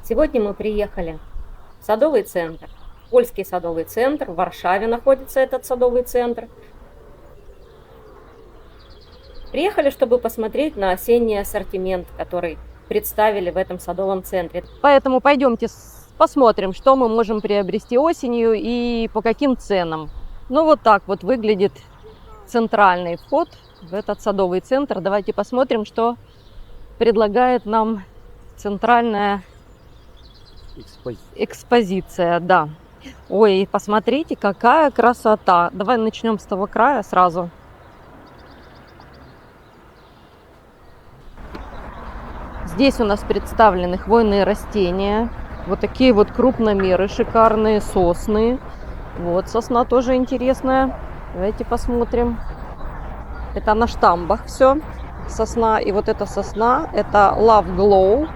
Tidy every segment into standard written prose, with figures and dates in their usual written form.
Сегодня мы приехали в садовый центр, польский садовый центр, в Варшаве находится этот садовый центр. Приехали, чтобы посмотреть на осенний ассортимент, который представили в этом садовом центре. Поэтому пойдемте посмотрим, что мы можем приобрести осенью и по каким ценам. Ну вот так вот выглядит центральный вход в этот садовый центр. Давайте посмотрим, что предлагает нам центральная экспозиция, да. Ой, посмотрите, какая красота. Давай начнем с того края сразу. Здесь у нас представлены хвойные растения. Вот такие вот крупномеры, шикарные сосны. Вот сосна тоже интересная. Давайте посмотрим. Это на штамбах все. Сосна. И вот эта сосна, это Love Glow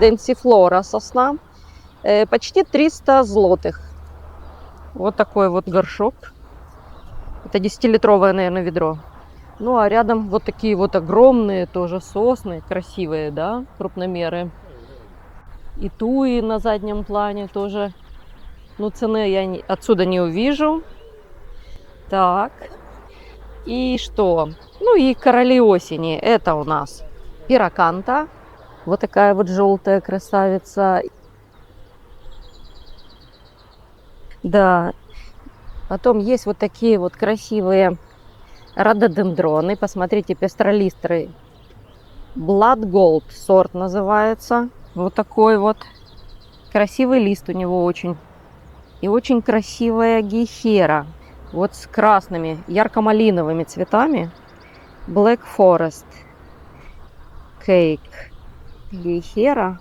Densiflora сосна. Почти 300 злотых. Вот такой вот горшок. Это 10-литровое, наверное, ведро. Ну, а рядом вот такие вот огромные тоже сосны. Красивые, да, крупномеры. И туи на заднем плане тоже. Ну, цены я отсюда не увижу. Так. И что? Ну, и короли осени. Это у нас пираканта. Вот такая вот желтая красавица. Да. Потом есть вот такие вот красивые рододендроны. Посмотрите, пестролистры. Blood Gold сорт называется. Вот такой вот. Красивый лист у него очень. И очень красивая гейхера. Вот с красными, ярко-малиновыми цветами. Black Forest Cake. Гейхера.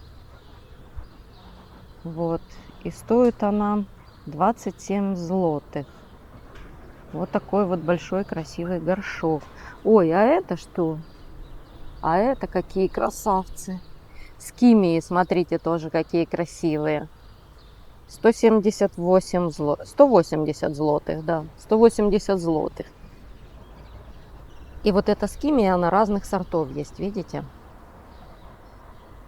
Вот. И стоит она 27 злотых. Вот такой вот большой красивый горшок. Ой, а это что? А это какие красавцы. Скимии, смотрите, тоже какие красивые. 178 злотых. 180 злотых, да. 180 злотых. И вот эта скимия, она разных сортов есть, видите?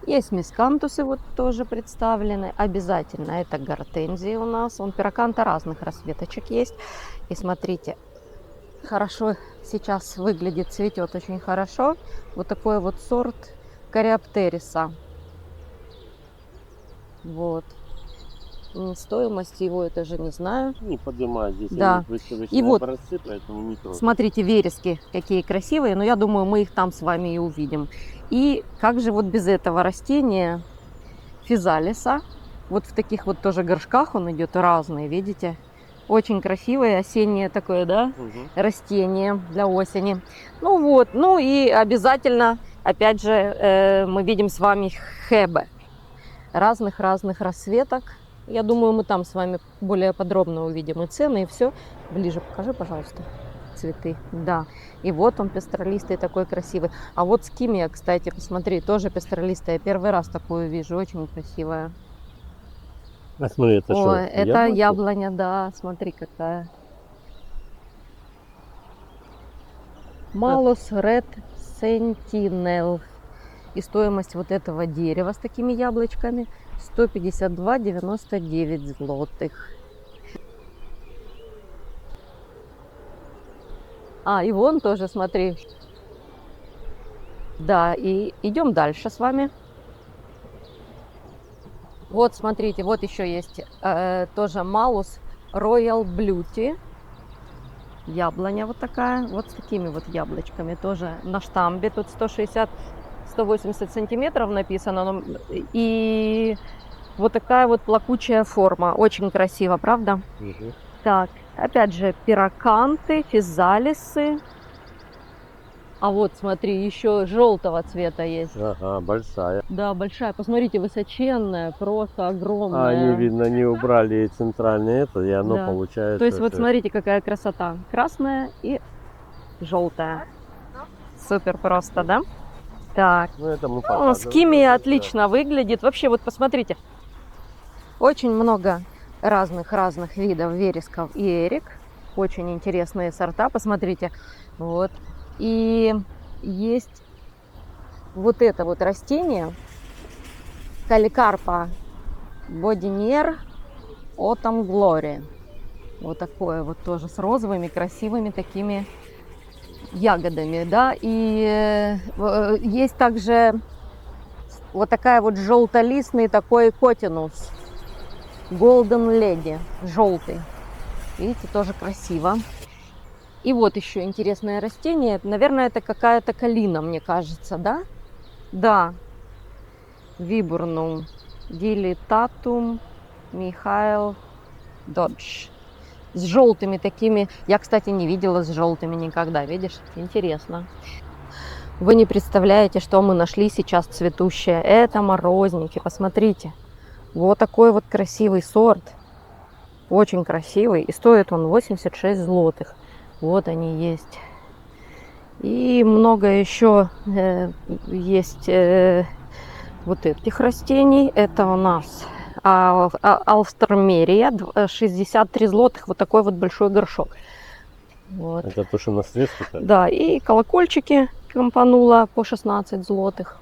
Есть мискантусы вот тоже представлены. Обязательно это гортензии у нас. Он пираканта разных расцветочек есть. И смотрите, хорошо сейчас выглядит, цветет очень хорошо. Вот такой вот сорт кориоптериса. Вот. Стоимость его я даже не знаю. Не поднимаю здесь. Да. И вот, образцы, поэтому не трогаю. Смотрите, верески какие красивые. Но я думаю, мы их там с вами и увидим. И как же вот без этого растения физалиса. Вот в таких вот тоже горшках он идет разные, видите? Очень красивое осеннее такое, да, растение для осени. Ну вот, ну и обязательно, опять же, мы видим с вами хебе. Разных-разных расцветок. Я думаю, мы там с вами более подробно увидим и цены, и все. Ближе покажи, пожалуйста, цветы. Да. И вот он пестролистый такой красивый. А вот скимия, кстати, посмотри, тоже пестролистая. Первый раз такую вижу, очень красивая. А смотри, это что? Это яблоня, да, смотри какая. Malus Red Sentinel. И стоимость вот этого дерева с такими яблочками 152,99 злотых. И вон тоже, смотри. Да, и идем дальше с вами. Вот, смотрите, вот еще есть тоже Malus Royal Beauty. Яблоня вот такая, вот с такими вот яблочками, тоже на штамбе. Тут 160-180 сантиметров написано. И вот такая вот плакучая форма. Очень красиво, правда? Угу. Так, опять же, пираканты, физалисы. А вот, смотри, еще желтого цвета есть. Ага, большая. Да, большая. Посмотрите, высоченная, просто огромная. Они, видно, не убрали центральное это, и оно Да. получается. То есть, вот смотрите, какая красота. Красная и желтая. Супер просто, да? Так. Ну, это мы скимия отлично выглядит. Вообще, вот посмотрите. Очень много разных видов вересков и эрик. Очень интересные сорта. Посмотрите. Вот. И есть вот это вот растение. Каликарпа Бодиньер Autumn Glory. Вот такое вот тоже с розовыми красивыми такими ягодами, да. И есть также вот такая вот желтолистный такой котинус. Golden Lady, желтый. Видите, тоже красиво. И вот еще интересное растение. Наверное, это какая-то калина, мне кажется, да? Да. Вибурнум дилитатум Михаил Додж. С желтыми такими. Я, кстати, не видела с желтыми никогда. Видишь? Интересно. Вы не представляете, что мы нашли сейчас цветущее. Это морозники. Посмотрите. Вот такой вот красивый сорт. Очень красивый. И стоит он 86 злотых. Вот они есть. И много еще есть вот этих растений. Это у нас Алстермерия, 63 злотых. Вот такой вот большой горшок. Вот. Это то, что на средстве? Да, и колокольчики компанула по 16 злотых.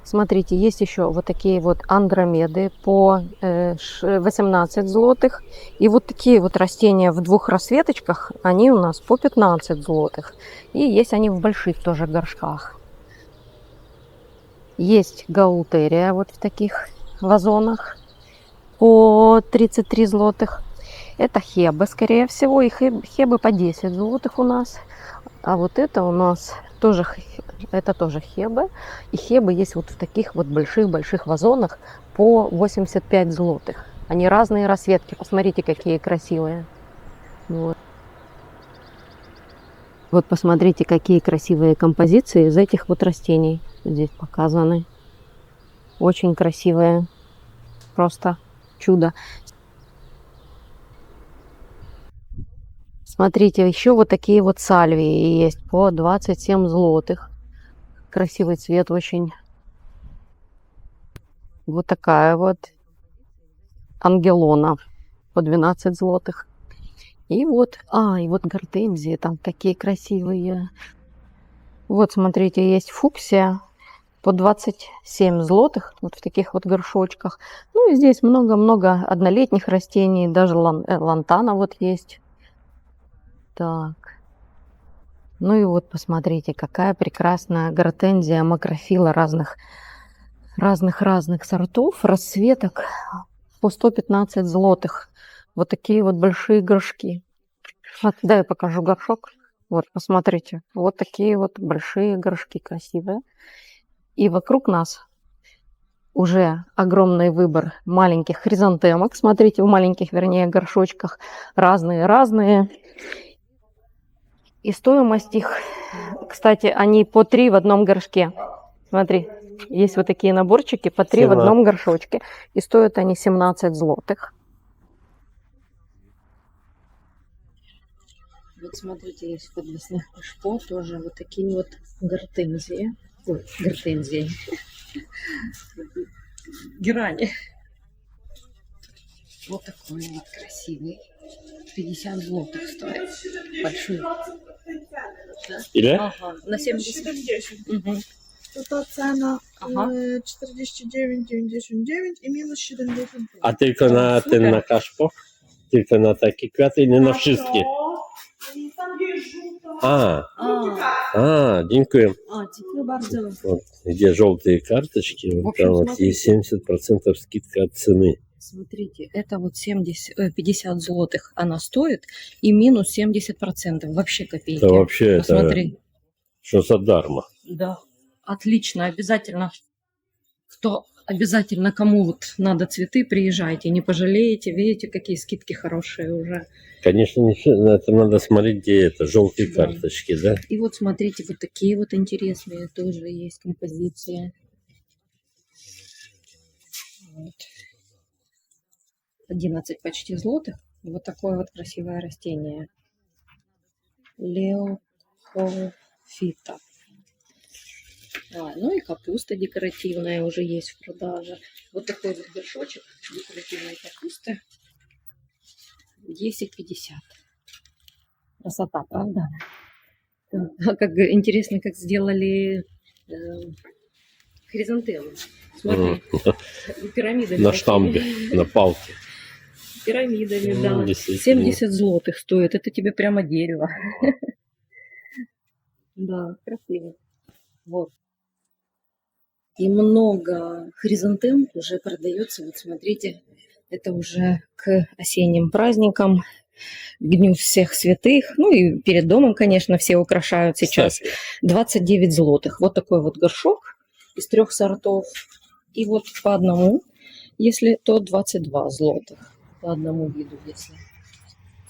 Смотрите, есть еще вот такие вот андромеды по 18 злотых. И вот такие вот растения в двух расцветочках, они у нас по 15 злотых. И есть они в больших тоже горшках. Есть гаултерия вот в таких вазонах по 33 злотых. Это хебы, скорее всего, и хебы по 10 злотых у нас. А вот это у нас тоже, это тоже хебы. И хебы есть вот в таких вот больших-больших вазонах по 85 злотых. Они разные расцветки. Посмотрите, какие красивые. Вот. Вот посмотрите, какие красивые композиции из этих вот растений здесь показаны. Очень красивые. Просто чудо. Смотрите, еще вот такие вот сальвии есть по 27 злотых. Красивый цвет очень. Вот такая вот ангелона по 12 злотых. И вот, и вот гортензии там такие красивые. Вот, смотрите, есть фуксия по 27 злотых, вот в таких вот горшочках. Ну и здесь много-много однолетних растений, даже лантана вот есть. Так. Ну и вот посмотрите, какая прекрасная гортензия макрофила разных сортов, расцветок по 115 злотых. Вот такие вот большие горшки. Вот, дай я покажу горшок. Вот, посмотрите. Вот такие вот большие горшки красивые. И вокруг нас уже огромный выбор маленьких хризантемок. Смотрите, в маленьких, вернее, горшочках разные. И стоимость их, кстати, они по 3 в одном горшке. Смотри, есть вот такие наборчики по 3 в одном горшочке. И стоят они 17 злотых. Вот смотрите, есть в подвесных кашпо тоже вот такие вот гортензии. Ой, гортензии. Герани. Вот такой вот красивый. 50 злотых стоит. Большой. Или? Ага, на 70. Угу. To cena Aha. 49,99 i minus 70. A tylko na Super. ten, na kaszpo? Tylko na takie kwiaty i nie na wszystkie? I tam jest żółto. Dziękuję. Dziękuję bardzo. Вот, где желтые карточки, В вот общем, там вот смотрите. есть 70% скидка от цены. Смотрите, это вот 50 злотых она стоит и минус 70%. Вообще копейки. Это вообще Посмотри. что за дарма? Да, отлично, обязательно. Обязательно, кому вот надо цветы, приезжайте, не пожалеете. Видите, какие скидки хорошие уже. Конечно, это надо смотреть, где это, желтые Да. карточки, да? И вот смотрите, вот такие вот интересные тоже есть композиции. Вот. 11 почти злотых. Вот такое вот красивое растение. Леофита. Ну и капуста декоративная уже есть в продаже. Вот такой вот горшочек декоративной капусты. 10,50. Красота, правда? Как интересно, как сделали хризантемы. Смотри, пирамидами. На такими. штамбе, на палке. Пирамидами, Ну, да. действительно. 70 злотых стоит. Это тебе прямо дерево. Да, красиво. Вот. И много хризантем уже продается. Вот смотрите, это уже к осенним праздникам, к Дню всех святых. Ну и перед домом, конечно, все украшают сейчас. Кстати, 29 злотых. Вот такой вот горшок из 3 сортов. И вот по одному, если то 22 злотых. По одному виду, если.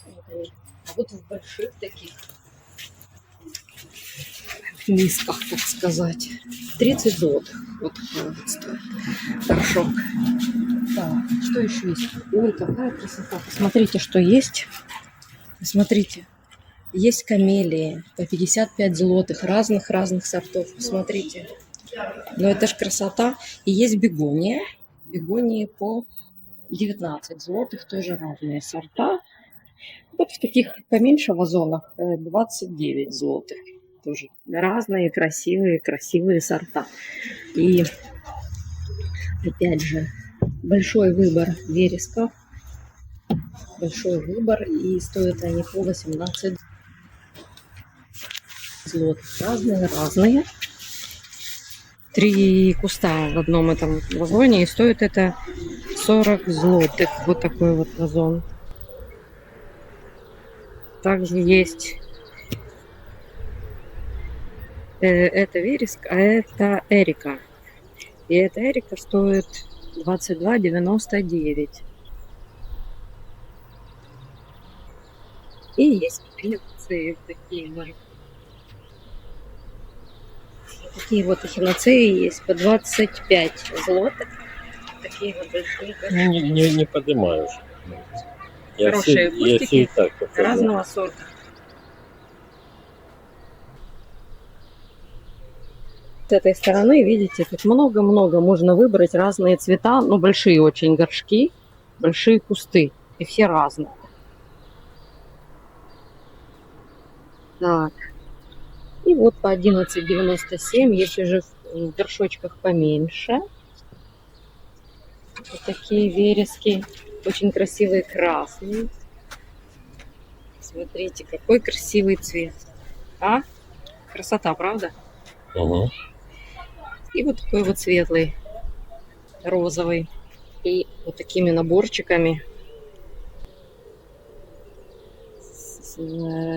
Вот они. А вот в больших таких мисках, так сказать, 30 злотых. Вот такой вот стоит горшок. Так, что еще есть? Ой, какая красота. Посмотрите, что есть. Посмотрите. Есть камелии по 55 злотых, разных сортов. Посмотрите. Но это ж красота. И есть бегония. Бегонии по 19 злотых, тоже разные сорта. Вот в таких поменьше вазонах 29 злотых. Тоже разные красивые сорта. И опять же, большой выбор вересков. Большой выбор. И стоят они по 18 злотых. Разные. 3 куста в одном этом вазоне. И стоит это 40 злотых. Вот такой вот вазон. Также есть это вереск, а это эрика. И эта эрика стоит 22,99. И есть эхиноцеи такие вот. Такие вот эхиноцеи есть по 25 злотых. Такие вот большие. не поднимаю уже. Хорошие я кустики все и так показал. разного сорта. С этой стороны, видите, тут много-много. Можно выбрать разные цвета, но большие очень горшки, большие кусты. И все разные. Так. И вот по 11,97, если же в горшочках поменьше. Вот такие верески. Очень красивые красные. Смотрите, какой красивый цвет. А? Красота, правда? Угу. И вот такой вот светлый, розовый. И вот такими наборчиками.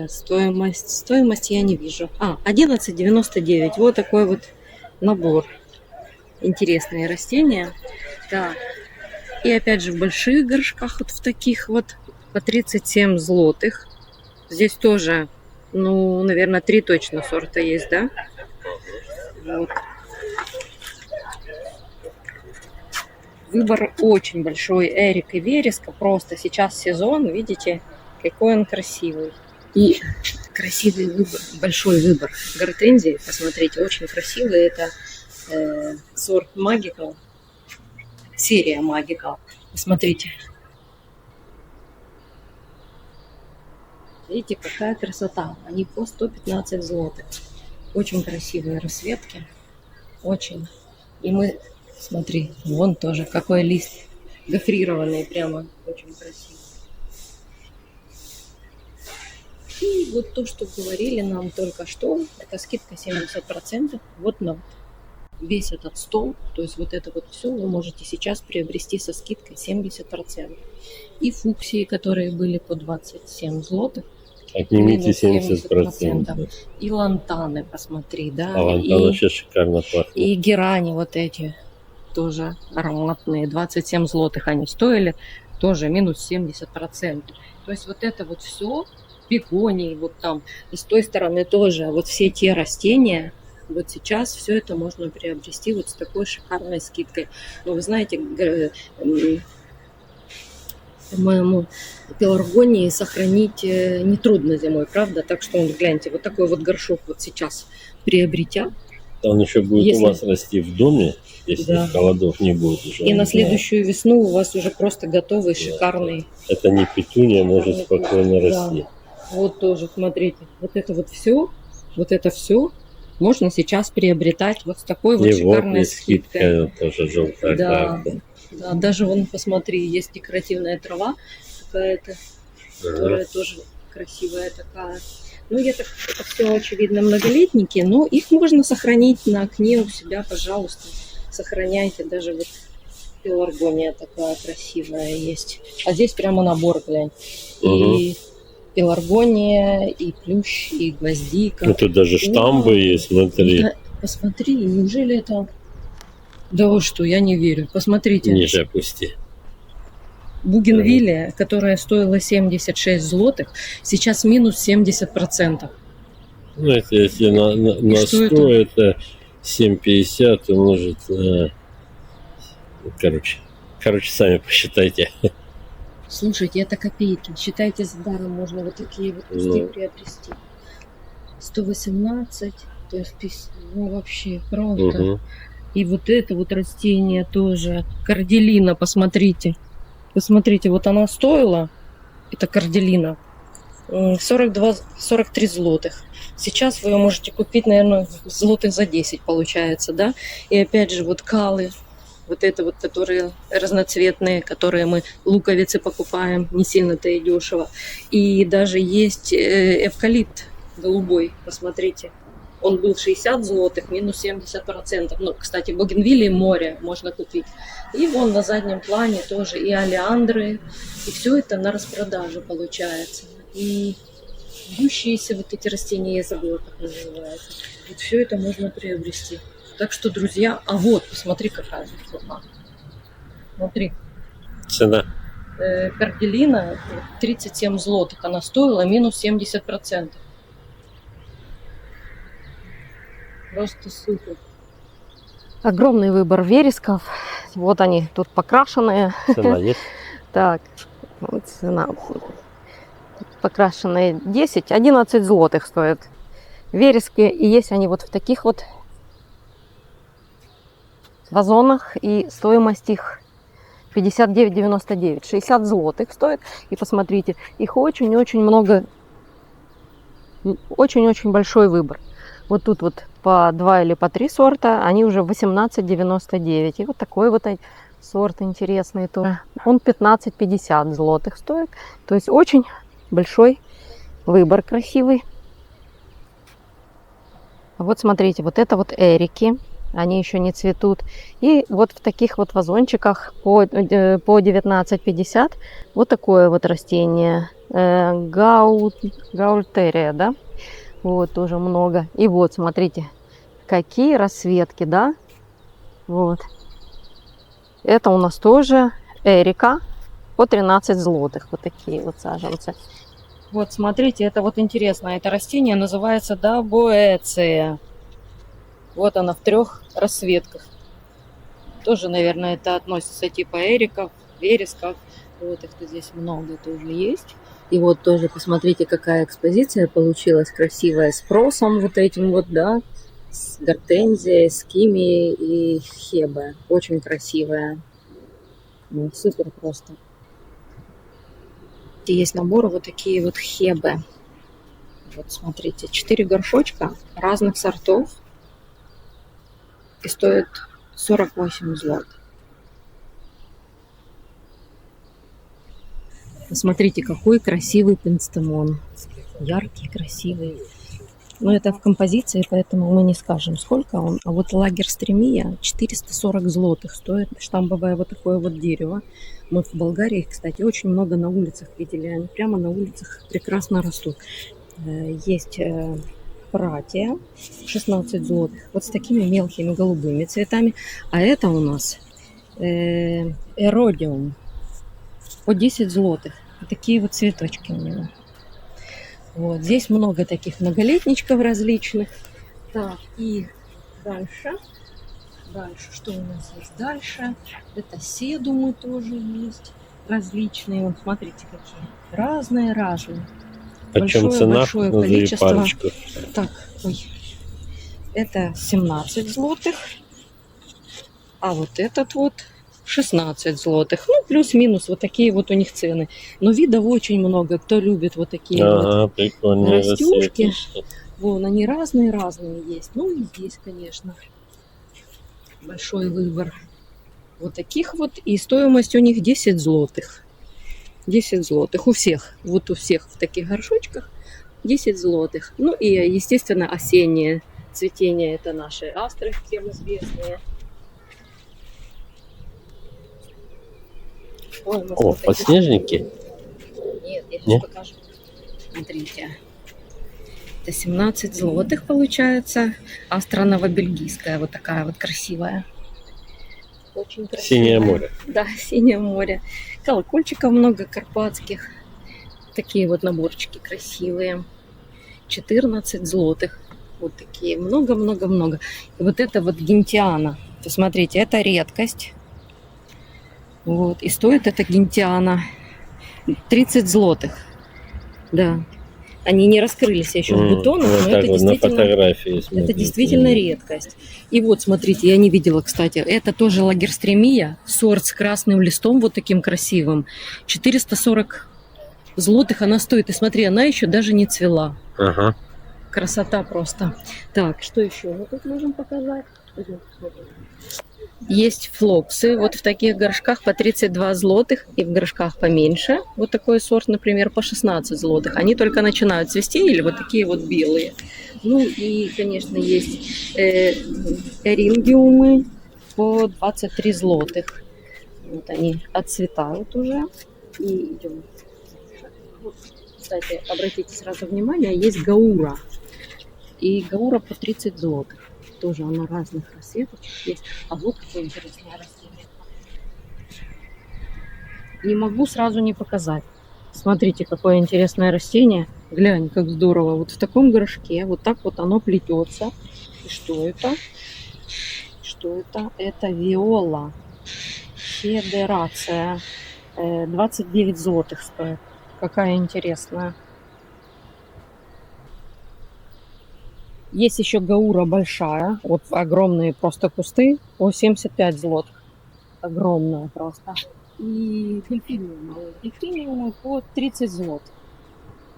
Стоимость я не вижу. 11,99. Вот такой вот набор. Интересные растения. Так. И опять же в больших горшках, вот в таких вот, по 37 злотых. Здесь тоже, ну, наверное, 3 точно сорта есть, да? Вот. Выбор очень большой. Эрик и вереска. Просто сейчас сезон, видите, какой он красивый. И красивый выбор, большой выбор гортензии. Посмотрите, очень красивый. Это сорт Magical. Серия Magical. Посмотрите. Видите, какая красота. Они по 115 злотых. Очень красивые расцветки. Очень. И мы, смотри, вон тоже какой лист. Гофрированный прямо. Очень красивый. И вот то, что говорили нам только что, это скидка 70%. Вот на весь этот стол, то есть вот это вот все вы можете сейчас приобрести со скидкой 70%. И фуксии, которые были по 27 злотых, Отнимите 70%. И лантаны, посмотри, да. А лантан вообще шикарно пахнет. И герани вот эти тоже ароматные, 27 злотых они стоили, тоже минус 70%. То есть вот это вот все, бегонии, вот там, и с той стороны тоже, вот все те растения, вот сейчас все это можно приобрести вот с такой шикарной скидкой. Но вы знаете, по-моему, пеларгонии сохранить нетрудно зимой, правда? Так что, гляньте, вот такой вот горшок вот сейчас приобретя. Он еще будет Если- у вас расти в доме, если Да. холодов не будет уже. И на следующую весну у вас уже просто готовый, шикарный. Это не петуния, может спокойно Да. расти. Вот тоже, смотрите, вот это все, можно сейчас приобретать вот с такой вот И вот шикарной и скидкой. скидка тоже желтая Да, карта. да, даже вон, посмотри, есть декоративная трава какая-то, которая тоже красивая такая. Ну, это все, очевидно, многолетники, но их можно сохранить на окне у себя, пожалуйста. Сохраняйте, даже вот пеларгония такая красивая есть. А здесь прямо набор, глянь. И пеларгония, и плющ, и гвоздика. Ну, тут даже штамбы есть, смотри. Да, посмотри, неужели это... Да вы что, я не верю. Посмотрите. Ниже опусти. Бугенвиллия, которая стоила 76 злотых, сейчас минус 70%. Ну, это если на что 100, это 7,50 умножить на... Короче, сами посчитайте. Слушайте, это копейки. Считайте, за даром можно вот такие вот кусты Ну. приобрести. 118, то есть, ну, вообще просто. И вот это вот растение тоже. Корделина, посмотрите. Посмотрите, вот она стоила, это корделина, 43 злотых. Сейчас вы ее можете купить, наверное, злотых за 10 получается, да? И опять же, вот калы, вот это вот, которые разноцветные, которые мы луковицы покупаем, не сильно-то и дешево. И даже есть эвкалипт голубой, посмотрите. Он был 60 злотых, минус 70%. Ну, кстати, бугенвиллии море можно купить. И вон на заднем плане тоже и олеандры. И все это на распродаже получается. И вьющиеся вот эти растения, я забыла, как называется. Вот все это можно приобрести. Так что, друзья, а вот, посмотри, какая цена. Смотри. Цена. Корделина 37 злотых. Она стоила минус 70%. Просто супер. Огромный выбор вересков. Вот они тут покрашенные. Цена есть? Так, вот цена. Покрашенные 10-11 злотых стоят верески. И есть они вот в таких вот вазонах. И стоимость их 59,99. 60 злотых стоит. И посмотрите, их очень-очень много. Очень-очень большой выбор. Вот тут вот по 2 или по 3 сорта, они уже 18,99. И вот такой вот сорт интересный тоже. Он 15,50 злотых стоит. То есть очень большой выбор красивый. Вот смотрите, вот это вот эрики. Они еще не цветут. И вот в таких вот вазончиках по 19,50 вот такое вот растение. Гаультерия, да? Вот, тоже много. И вот, смотрите, какие расцветки, да? Вот. Это у нас тоже эрика по 13 злотых. Вот такие вот саженцы. Вот, смотрите, это вот интересно. Это растение называется добоэция. Вот она в 3 расцветках. Тоже, наверное, это относится типа эриков, вересков. Вот их здесь много тоже есть. И вот тоже посмотрите, какая экспозиция получилась красивая с просом вот этим вот, да, с гортензией, с кими и хебе. Очень красивая. Ну, супер просто. И есть наборы вот такие вот хебе. Вот смотрите, 4 горшочка разных сортов. И стоят 48 злотых. Посмотрите, какой красивый пенстемон. Яркий, красивый. Но это в композиции, поэтому мы не скажем, сколько он. А вот лагерстремия 440 злотых стоит. Штамбовое вот такое вот дерево. Мы в Болгарии, кстати, очень много на улицах видели. Они прямо на улицах прекрасно растут. Есть пратия 16 злотых. Вот с такими мелкими голубыми цветами. А это у нас эродиум. По 10 злотых. Вот такие вот цветочки у него. Вот. Здесь много таких многолетничков различных. Так, и дальше. Дальше, что у нас есть дальше? Это седумы тоже есть. Различные. Вот смотрите, какие. Разные. Почем цена? Большое Назови количество. парочку. Так, ой. Это 17 злотых. А вот этот вот 16 злотых. Ну, плюс-минус вот такие вот у них цены. Но видов очень много. Кто любит вот такие вот Ага, прикольные растюшки. расцветочки. Вон они разные-разные есть. Ну и здесь, конечно, большой выбор. Вот таких вот. И стоимость у них 10 злотых. 10 злотых у всех. Вот у всех в таких горшочках 10 злотых. Ну и, естественно, осеннее цветение. Это наши астры, всем известные. Ой, у нас О, вот такие- подснежники? Нет, я сейчас Нет? покажу. Смотрите. Это 17 злотых получается. Астра новобельгийская. Вот такая вот красивая. Очень красивая. Синее море. Да, синее море. Колокольчиков много карпатских. Такие вот наборчики красивые. 14 злотых. Вот такие. Много-много-много. И вот это вот гентиана. Посмотрите, это редкость. Вот. И стоит эта гентиана 30 злотых. Да. Они не раскрылись еще в бутонах, Вот но так это вот на действительно... фотографии Это смотрите. действительно редкость. И вот, смотрите, я не видела, кстати, это тоже лагерстремия, сорт с красным листом, вот таким красивым. 440 злотых она стоит. И смотри, она еще даже не цвела. Ага. Красота просто. Так, что еще мы тут можем показать? Пойдем посмотрим. Есть флоксы, вот в таких горшках по 32 злотых, и в горшках поменьше. Вот такой сорт, например, по 16 злотых. Они только начинают цвести, или вот такие вот белые. Ну и, конечно, есть эрингиумы по 23 злотых. Вот они отцветают уже. И идем. Вот, кстати, обратите сразу внимание, есть гаура. И гаура по 30 злотых. Тоже она разных расцветочек есть. А вот какое интересное растение. Не могу сразу не показать. Смотрите, какое интересное растение. Глянь, как здорово. Вот в таком горшке, вот так вот оно плетется. И что это? Что это? Это виола. Федерация. 29 злотых стоит. Какая интересная. Есть еще гаура большая. Вот огромные просто кусты. По 75 злотых. Огромная просто. И дельфиниумы. Дельфиниумы по 30 злотых.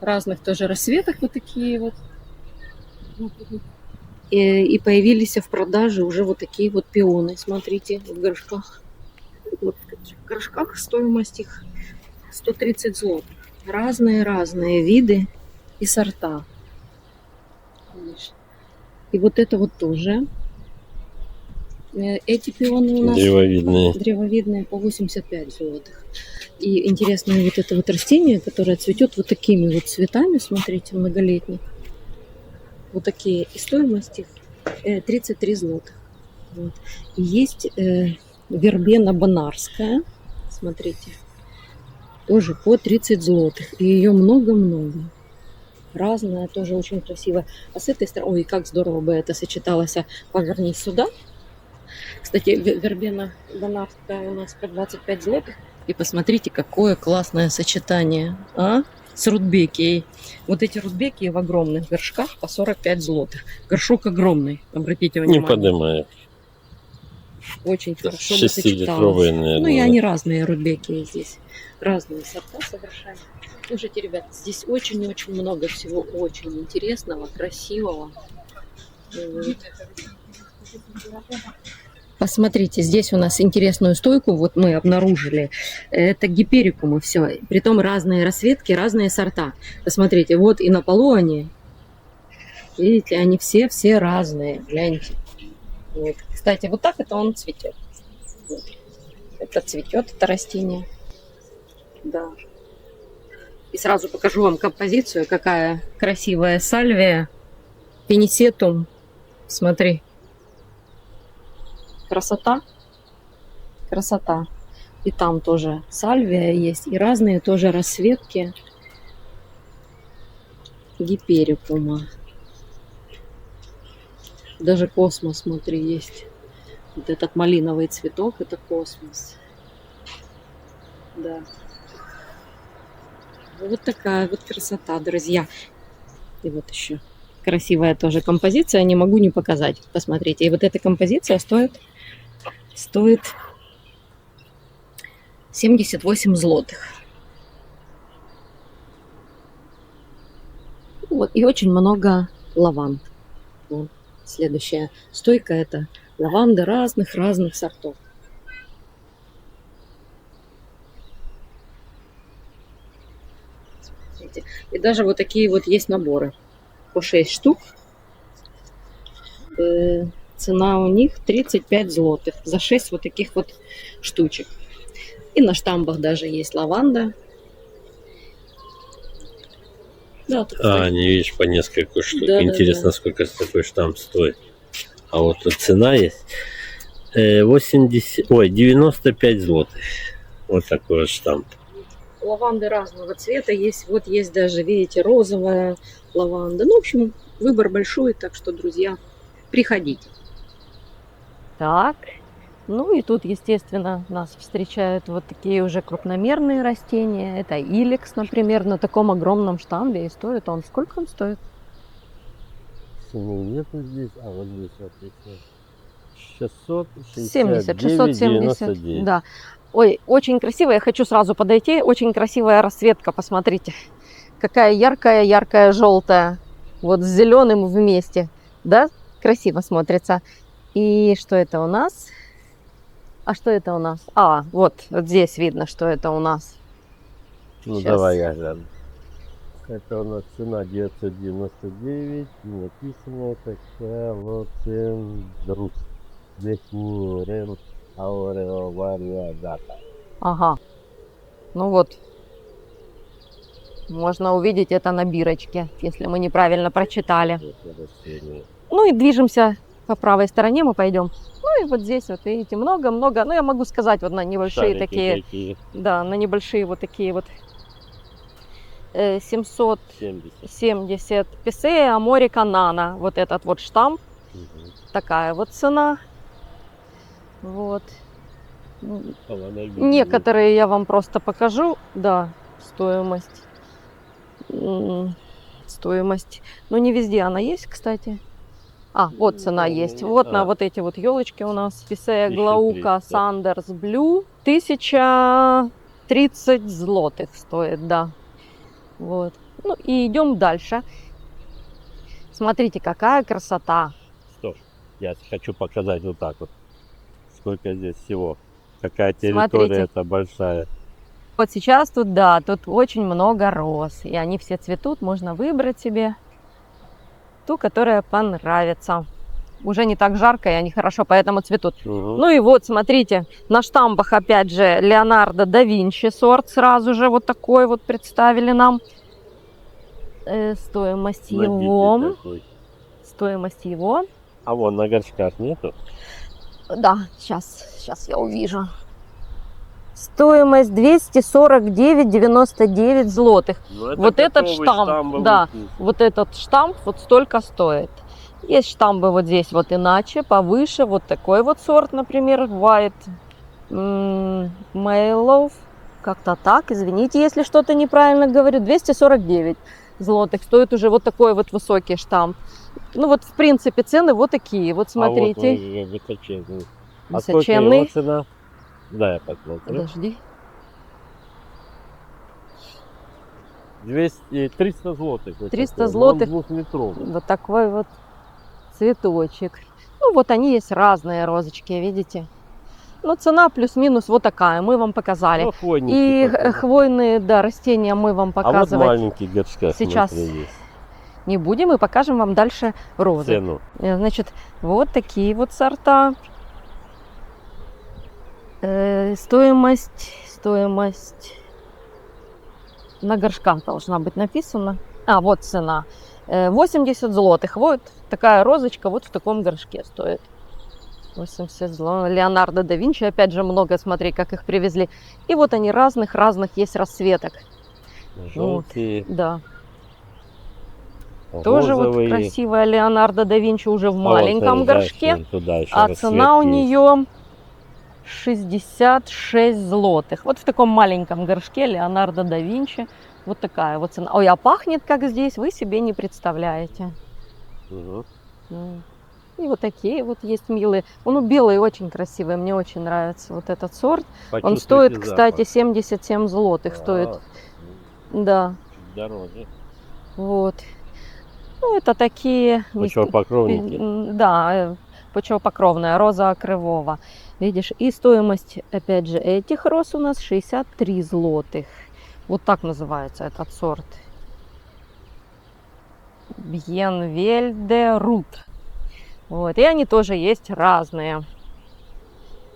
Разных тоже расцветок вот такие вот. И появились в продаже уже вот такие вот пионы. Смотрите, в горшках. Вот в таких горшках стоимость их 130 злотых. Разные-разные виды и сорта. И вот это вот тоже. Эти пионы у нас древовидные по 85 злотых. И интересное вот это вот растение, которое цветет вот такими вот цветами, смотрите, многолетних. Вот такие. И стоимость их 33 злотых. Вот. И есть вербена бонарская. Смотрите. Тоже по 30 злотых. И ее много-много. Разная, тоже очень красивая. А с этой стороны, ой, как здорово бы это сочеталось. Повернись сюда. Кстати, вербена бонарская у нас по 25 злотых. И посмотрите, какое классное сочетание. А? С рудбекией. Вот эти рудбекии в огромных горшках по 45 злотых. Горшок огромный, обратите внимание. Не поднимаю. Очень хорошо бы 6-литровые, сочеталось. наверное. Ну и они разные рудбекии здесь. Разные сорта совершенно. Слушайте, ребят, здесь очень-очень много всего очень интересного, красивого. Посмотрите, здесь у нас интересную стойку вот мы обнаружили. Это гиперикумы все. Притом разные расцветки, разные сорта. Посмотрите, вот и на полу они. Видите, они все разные. Гляньте. Вот. Кстати, вот так это он цветет. Вот. Это цветет, это растение. Да. И сразу покажу вам композицию, какая красивая сальвия. Пенисетум. Смотри. Красота. Красота. И там тоже сальвия есть. И разные тоже расцветки гиперикума. Даже космос, смотри, есть. Вот этот малиновый цветок, это космос. Да. Вот такая вот красота, друзья. И вот еще красивая тоже композиция. Не могу не показать. Посмотрите. И вот эта композиция стоит 78 злотых. Вот. И очень много лаванд. Вот. Следующая стойка это лаванда разных сортов. Смотрите. И даже вот такие вот есть наборы. По 6 штук. Цена у них 35 злотых. За 6 вот таких вот штучек. И на штамбах даже есть лаванда. Да, тут Не видишь, по несколько штук. Да, Интересно, да. сколько такой штамп стоит. А вот тут цена есть. 95 злотых. Вот такой вот штамп. Лаванды разного цвета есть. Вот есть даже, видите, розовая лаванда. Ну, в общем, выбор большой, так что, друзья, приходите. Так, ну и тут, естественно, нас встречают вот такие уже крупномерные растения. Это иликс, например, на таком огромном штамбе. И стоит он, сколько он стоит? Цены нету здесь. Вот здесь вот еще. 70, 670. 670. Да. Ой, очень красиво. Я хочу сразу подойти. Очень красивая расцветка, посмотрите. Какая яркая желтая. Вот с зеленым вместе. Да? Красиво смотрится. И что это у нас? А что это у нас? Вот здесь видно, что это у нас. Ну Щас. давай я гляну. Это у нас цена 999. И написано такая вот друг. Декурен ауреовариадата. Ага. Ну вот. Можно увидеть это на бирочке, если мы неправильно прочитали. Ну и движемся по правой стороне, мы пойдем. Ну и вот здесь вот, видите, много-много. Ну я могу сказать вот на небольшие такие. Да, на небольшие вот такие вот 770 песея Аморика Нана. Вот этот вот штамп. Такая вот цена. Вот. Некоторые я вам просто покажу. Да, стоимость. Стоимость. Но не везде она есть, кстати. Вот цена есть. Вот на вот эти вот елочки у нас. Писея Глаука Сандерс Блю. 1030 злотых стоит, да. Вот. Ну и идем дальше. Смотрите, какая красота. Что ж, я хочу показать вот так вот. Сколько здесь всего. Какая территория Смотрите. это большая. Вот сейчас тут, да, тут очень много роз. И они все цветут. Можно выбрать себе ту, которая понравится. Уже не так жарко, и они хорошо поэтому цветут. Ну и вот, смотрите, на штампах опять же Леонардо да Винчи сорт сразу же вот такой вот представили нам. Стоимость его. Стоимость его. А вон на горшках нету? Да, сейчас я увижу. Стоимость 249,99 злотых. Вот этот штамп, да, вот этот штамп вот столько стоит. Есть штампы вот здесь вот иначе, повыше. Вот такой вот сорт, например, White Mailov. Как-то так, извините, если что-то неправильно говорю. 249 злотых стоит уже вот такой вот высокий штамп. Ну вот, в принципе, цены вот такие. Вот смотрите. Высоченный. Высоченный. Сколько его цена? Да, я посмотрю. Подожди. 300 злотых. 300 злотых. Двухметровый. Вот такой вот цветочек. Ну вот они есть разные розочки, видите? Ну цена плюс-минус вот такая, мы вам показали. Ну, и хвойные, да, растения мы вам показывать. А вот маленький горшка сейчас не будем, и покажем вам дальше розы. Цену. Значит, вот такие вот сорта. Стоимость на горшках должна быть написана. Вот цена. 80 злотых. Вот такая розочка вот в таком горшке стоит. 80 злотых. Леонардо да Винчи, опять же, много, смотри, как их привезли. И вот они разных есть расцветок. Желтые. Вот, да. Тоже вот красивая Леонардо да Винчи уже в маленьком горшке. Цена у нее 66 злотых. Вот в таком маленьком горшке Леонардо да Винчи. Вот такая вот цена. Ой, а пахнет как здесь, вы себе не представляете. И вот такие вот есть милые. Он белый очень красивый, мне очень нравится вот этот сорт. Он стоит, кстати, 77 злотых стоит. Да. Дороже. Вот. Ну, это такие... Почвопокровники. Да, почвопокровная роза кривова. Видишь, и стоимость, опять же, этих роз у нас 63 злотых. Вот так называется этот сорт. Бьенвельде Рут. Вот, и они тоже есть разные.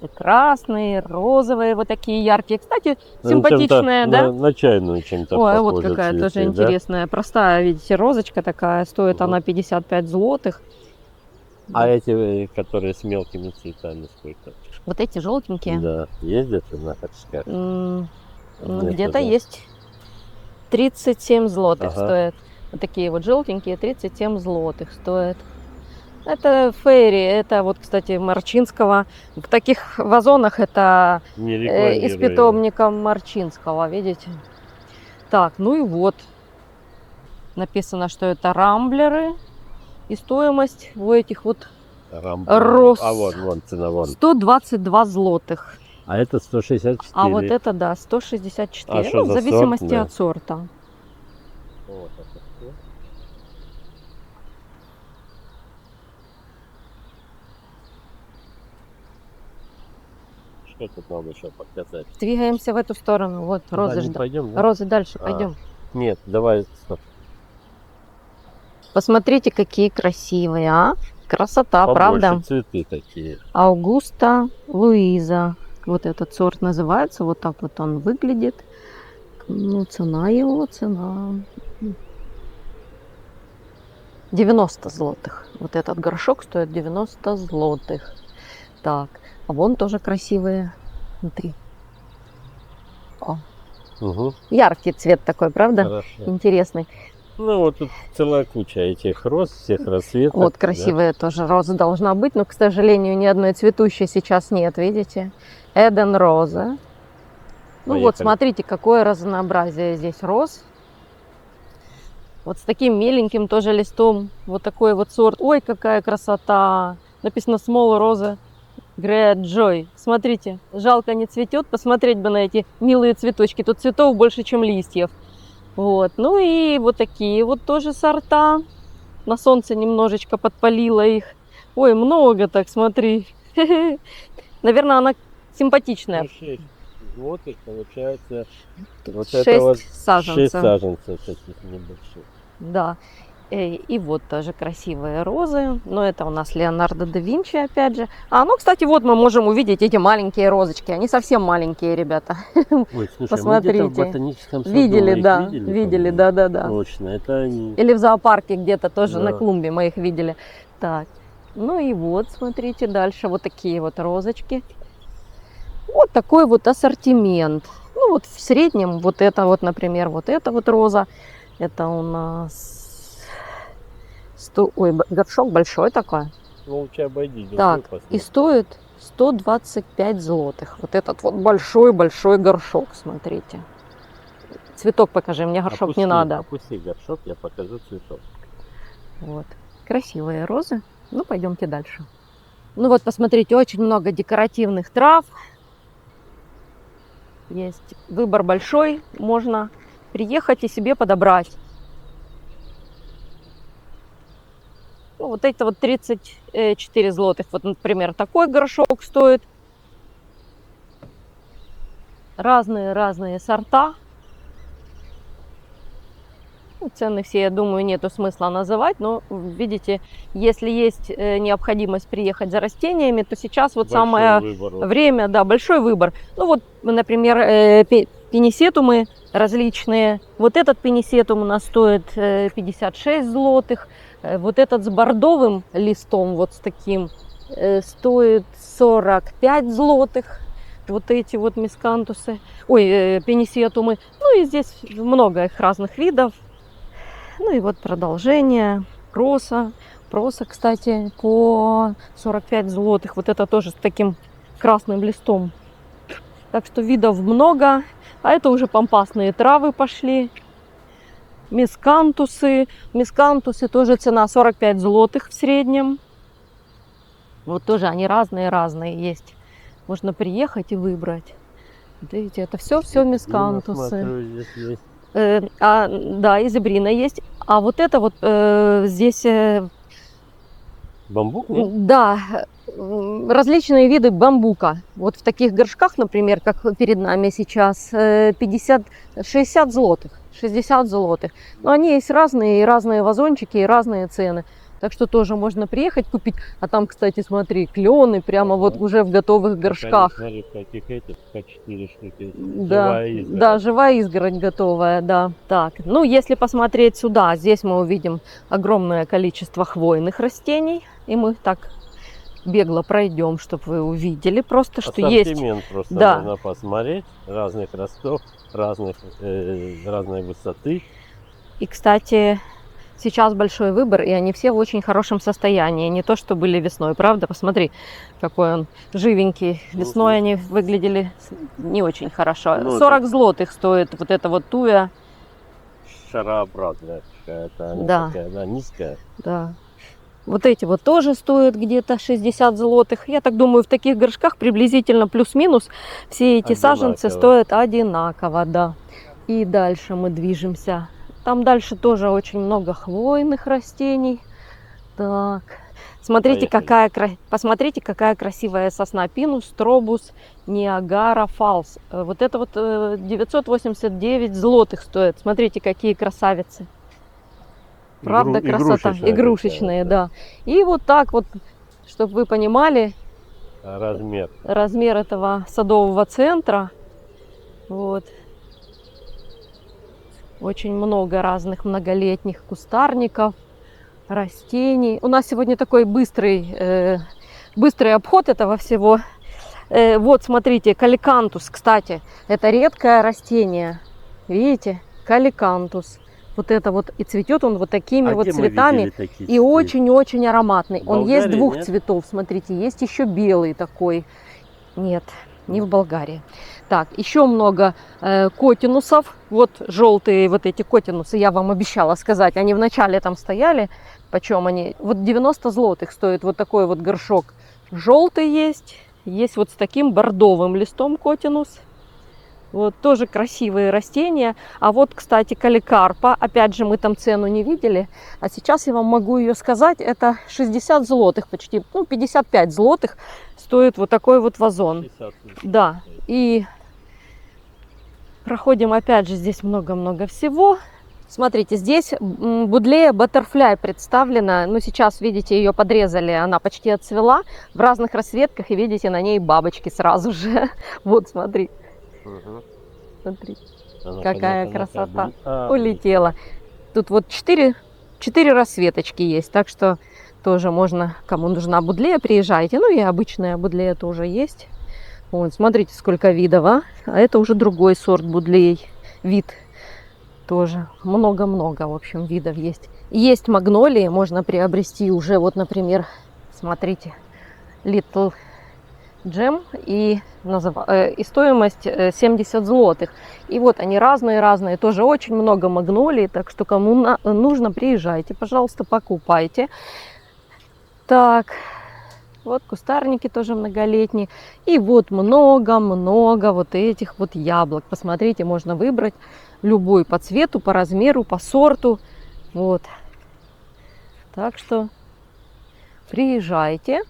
И красные, розовые, вот такие яркие. Кстати, симпатичные, да? На чайную чем-то Ой, похоже. вот какая цветы, тоже да? интересная. Простая, видите, розочка такая. Стоит Мгм. она 55 злотых. А эти, которые с мелкими цветами, сколько? Вот эти желтенькие. Да, ездят на Хачках? Ну, Нет, где-то да. есть 37 злотых Ага. стоят. Вот такие вот желтенькие 37 злотых стоят. Это фейри, это вот, кстати, Марчинского. В таких вазонах это Не из рекламируем. питомника Марчинского, видите? Так, ну и вот. Написано, что это рамблеры. И стоимость у этих вот роз. А вон цена, вон. 122 злотых. А это 164. А вот это, да, 164. А что Ну, в за зависимости сорт, да? от сорта. Вот это всё. Что тут надо еще показать? Двигаемся в эту сторону. Вот, розы, не пойдем, да? розы дальше А. пойдем. Нет, давай. Стоп. Посмотрите, какие красивые, а? Красота, Побольше правда? цветы такие. Аугуста Луиза. Вот этот сорт называется. Вот так вот он выглядит. Ну, цена его, цена 90 злотых. Вот этот горшок стоит 90 злотых. Так, а вон тоже красивые. Смотри. О, Угу, яркий цвет такой, правда? хорошо. Интересный. Ну вот тут целая куча этих роз, всех расцветок. Вот да. красивая тоже роза должна быть, но, к сожалению, ни одной цветущей сейчас нет, видите? Эден роза. Ну вот, Поехали. смотрите, какое разнообразие здесь роз. Вот с таким миленьким тоже листом. Вот такой вот сорт. Ой, какая красота! Написано Small Rose Great Joy. Смотрите, жалко не цветет. Посмотреть бы на эти милые цветочки. Тут цветов больше, чем листьев. Вот. Ну и вот такие вот тоже сорта. На солнце немножечко подпалило их. Ой, много так, смотри. Наверное, она симпатичная. Ну, 6 злотых получается. Вот 6 это вот 6 саженцев. саженцев таких небольших. Да. И вот тоже красивые розы. Но это у нас Леонардо да Винчи, опять же. А, ну, кстати, вот мы можем увидеть эти маленькие розочки. Они совсем маленькие, ребята. Ой, слушай, Посмотрите. мы где-то в ботаническом саду Видели, мы их да. видели, Видели, по-моему. да-да-да. Точно, это они. Или в зоопарке где-то тоже на Да. клумбе мы их видели. Так. Ну и вот, смотрите, дальше вот такие вот розочки. Вот такой вот ассортимент. Ну вот в среднем вот это вот, например, вот эта вот роза. Это у нас... Ой, горшок большой такой. Ну, лучше обойди. Так, и стоит 125 злотых. Вот этот вот большой-большой горшок, смотрите. Цветок покажи, мне горшок не надо. Опусти горшок, я покажу цветок. Вот. Красивые розы. Ну, пойдемте дальше. Ну вот, посмотрите, очень много декоративных трав. Есть выбор большой. Можно приехать и себе подобрать. Ну, вот это вот 34 злотых. Вот, например, такой горшок стоит. Разные сорта. Ну, цены все, я думаю, нету смысла называть. Но, видите, если есть необходимость приехать за растениями, то сейчас вот самое время, да, большой выбор. Ну вот, например, пенисетумы различные. Вот этот пенисетум у нас стоит 56 злотых. Вот этот с бордовым листом, вот с таким, стоит 45 злотых. Вот эти вот мискантусы, ой, пенисетумы. Ну и здесь много их разных видов. Ну и вот продолжение. Проса. Проса, кстати, по 45 злотых. Вот это тоже с таким красным листом. Так что видов много. А это уже пампасные травы пошли. Мискантусы. Мискантусы тоже цена 45 злотых в среднем. Вот тоже они разные есть. Можно приехать и выбрать. Видите, это все мискантусы. Да, и зебрина есть. А вот это вот здесь, Бамбук, нет? да, различные виды бамбука. Вот в таких горшках, например, как перед нами сейчас, 60 злотых. 60 злотых. Но они есть разные, и разные вазончики, и разные цены. Так что тоже можно приехать купить. А там, кстати, смотри, клены прямо вот уже в готовых горшках. Смотри, в каких этих, по 4 штуки. Да, Живая изгородь. да, живая изгородь готовая, да. Так, ну если посмотреть сюда, здесь мы увидим огромное количество хвойных растений. И мы так бегло пройдем, чтобы вы увидели просто, что есть. Ассортимент просто Да. можно посмотреть. Разных ростов, разной высоты. И, кстати, сейчас большой выбор, и они все в очень хорошем состоянии. Не то, что были весной, правда? Посмотри, какой он живенький. Весной они выглядели не очень хорошо. Ну, 40 злотых стоит вот эта вот туя. Шарообразная какая-то. Она Да. такая, да, низкая. Да. Вот эти вот тоже стоят где-то 60 злотых. Я так думаю, в таких горшках приблизительно плюс-минус все эти саженцы Одинаково. стоят одинаково, да. И дальше мы движемся. Там дальше тоже очень много хвойных растений. Так, смотрите, посмотрите, какая красивая сосна. Пинус, Тробус, Ниагара Фалс. Вот это вот 989 злотых стоит. Смотрите, какие красавицы. Правда, красота. Игрушечные, да. И вот так вот, чтобы вы понимали размер этого садового центра. Вот. Очень много разных многолетних кустарников, растений. У нас сегодня такой быстрый обход этого всего. Вот, смотрите, каликантус, кстати, это редкое растение. Видите? Каликантус. Вот это вот, и цветет он вот такими вот цветами, и очень-очень ароматный. Он есть двух цветов, смотрите, есть еще белый такой. Нет, не в Болгарии. Так, еще много котинусов. Вот желтые вот эти котинусы, я вам обещала сказать. Они вначале там стояли. Почем они? Вот 90 злотых стоит вот такой вот горшок. Желтый есть. Есть вот с таким бордовым листом котинус. Вот тоже красивые растения. А вот, кстати, каликарпа. Опять же, мы там цену не видели. А сейчас я вам могу ее сказать. Это 60 злотых почти. Ну, 55 злотых стоит вот такой вот вазон. 60. Да. И проходим опять же. Здесь много-много всего. Смотрите, здесь Будлея Баттерфляй представлена. Ну, сейчас, видите, ее подрезали. Она почти отцвела в разных расцветках. И видите, на ней бабочки сразу же. Вот, смотри. Смотри, какая красота. Улетела. Тут вот 4 расцветочки есть. Так что тоже можно, кому нужна будлея, приезжайте. Ну и обычная будлея тоже есть. Вот, смотрите, сколько видов, а. А это уже другой сорт будлей. Вид тоже. Много-много, в общем, видов есть. Есть магнолии, можно приобрести уже, вот, например, смотрите, Little Gem, и стоимость 70 злотых. И вот они разные-разные, тоже очень много магнолий, так что кому нужно, приезжайте, пожалуйста, покупайте. Так, вот кустарники тоже многолетние. И вот много-много вот этих вот яблок. Посмотрите, можно выбрать любой по цвету, по размеру, по сорту. Вот. Так что приезжайте.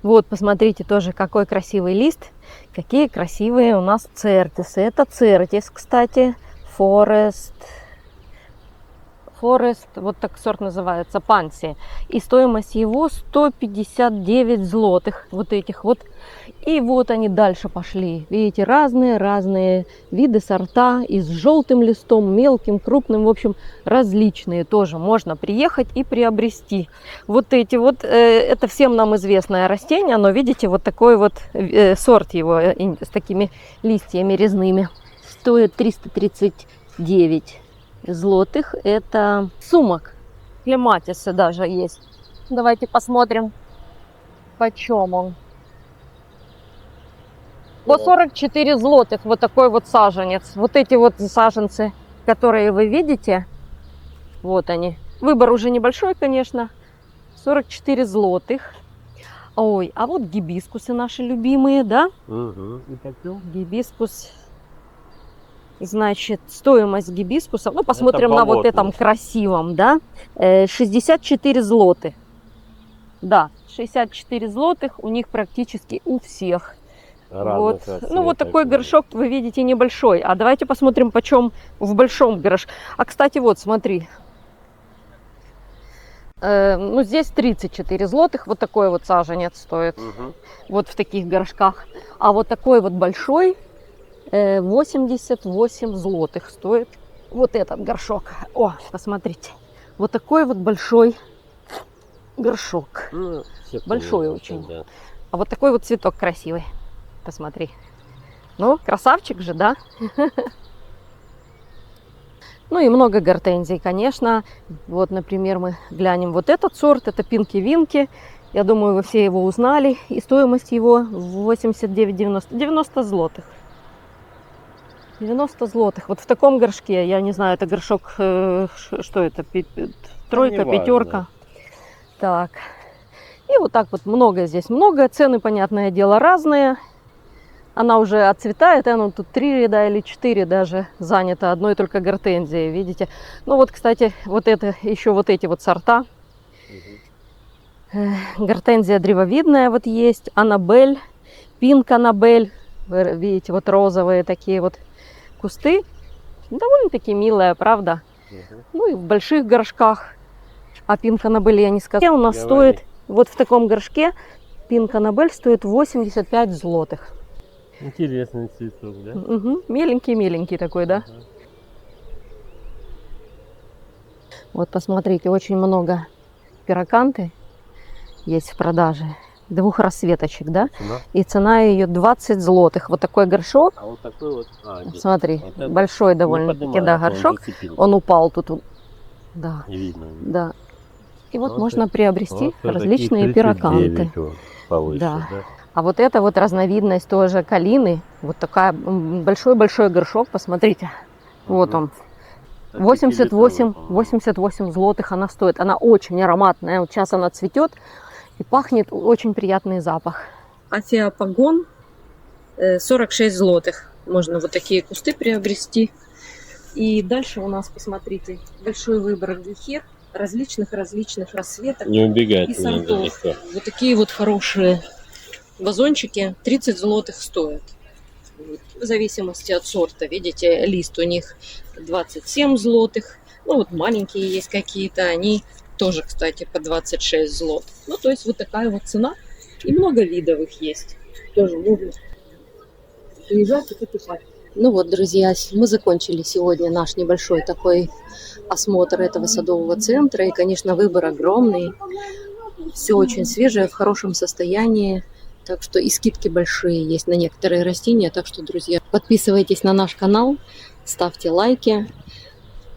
Вот, посмотрите, тоже какой красивый лист. Какие красивые у нас цертисы. Это цертис, кстати. Форест. Вот так сорт называется, панси. И стоимость его 159 злотых. Вот этих вот. И вот они дальше пошли. Видите, разные виды, сорта. И с желтым листом, мелким, крупным. В общем, различные тоже можно приехать и приобрести. Вот эти вот, это всем нам известное растение. Но видите, вот такой вот сорт его с такими листьями резными. Стоит 339 злотых. Это сумок. Клематисы даже есть. Давайте посмотрим, почем он. Вот 44 злотых. Вот такой вот саженец. Вот эти вот саженцы, которые вы видите. Вот они. Выбор уже небольшой, конечно. 44 злотых. Ой, а вот гибискусы наши любимые, да? И почем? Гибискус Значит, стоимость гибискуса. Ну, посмотрим на вот болотный. этом красивом, да. 64 злоты. Да, 64 злотых у них практически у всех. Вот. Ну, вот такой горшок, вы видите, небольшой. А давайте посмотрим, почем в большом горшке. А, кстати, вот, смотри. Ну, здесь 34 злотых. Вот такой вот саженец стоит. Угу. Вот в таких горшках. А вот такой вот большой 88 злотых стоит вот этот горшок. О, посмотрите. Вот такой вот большой горшок. Ну, Большой понятно, очень. да. А вот такой вот цветок красивый. Посмотри. Ну, красавчик же, да? Ну и много гортензий, конечно. Вот, например, мы глянем вот этот сорт. Это Пинки-Винки. Я думаю, вы все его узнали. И стоимость его 89,90. 90 злотых. 90 злотых. Вот в таком горшке. Я не знаю, это горшок, что это? Тройка, неважно. пятерка. Так. И вот так вот много здесь. Много. Цены, понятное дело, разные. Она уже отцветает, и она тут 3 ряда или 4 даже занято одной только гортензией, видите. Ну вот, кстати, вот это, еще вот эти вот сорта. Гортензия древовидная вот есть, Аннабель, Пинк Аннабель. Вы видите, вот розовые такие вот кусты. Довольно-таки милая, правда. Ну и в больших горшках. А Пинк Аннабель я не сказала. У нас Говори. стоит, вот в таком горшке, Пинк Аннабель стоит 85 злотых. Интересный цветок, да? Угу. Миленький такой, да? Ага. Вот посмотрите, очень много пироканты есть в продаже. 2 расцветочек, да? Цена? И цена ее 20 злотых. Вот такой горшок. А вот такой вот. Здесь. Смотри, Вот это большой не довольно-таки, поднимается, да, он горшок. зацепил. Он упал тут. Да, Не видно. да. И вот Вот можно приобрести Вот различные таких пироканты. 39 вот повыше, Да. да? А вот это вот разновидность тоже калины. Вот такая большой-большой горшок, посмотрите. Вот Мгм. он. А 88, 5-литровый, по-моему. 88 злотых она стоит. Она очень ароматная. Вот сейчас она цветет и пахнет, очень приятный запах. Афиопагон 46 злотых. Можно вот такие кусты приобрести. И дальше у нас, посмотрите, большой выбор гехер различных расцветок Не убегать и не надо сортов. далеко. Вот такие вот хорошие вазончики 30 злотых стоят. Вот. В зависимости от сорта. Видите, лист у них 27 злотых. Ну вот маленькие есть какие-то. Они тоже, кстати, по 26 злотых. Ну то есть вот такая вот цена. И много видовых есть. Тоже можно приезжать и покупать. Ну вот, друзья, мы закончили сегодня наш небольшой такой осмотр этого садового центра. И, конечно, выбор огромный. Все очень свежее, в хорошем состоянии. Так что и скидки большие есть на некоторые растения. Так что, друзья, подписывайтесь на наш канал, ставьте лайки,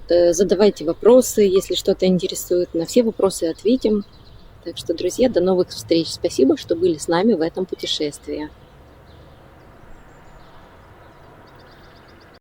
задавайте вопросы, если что-то интересует. На все вопросы ответим. Так что, друзья, до новых встреч. Спасибо, что были с нами в этом путешествии.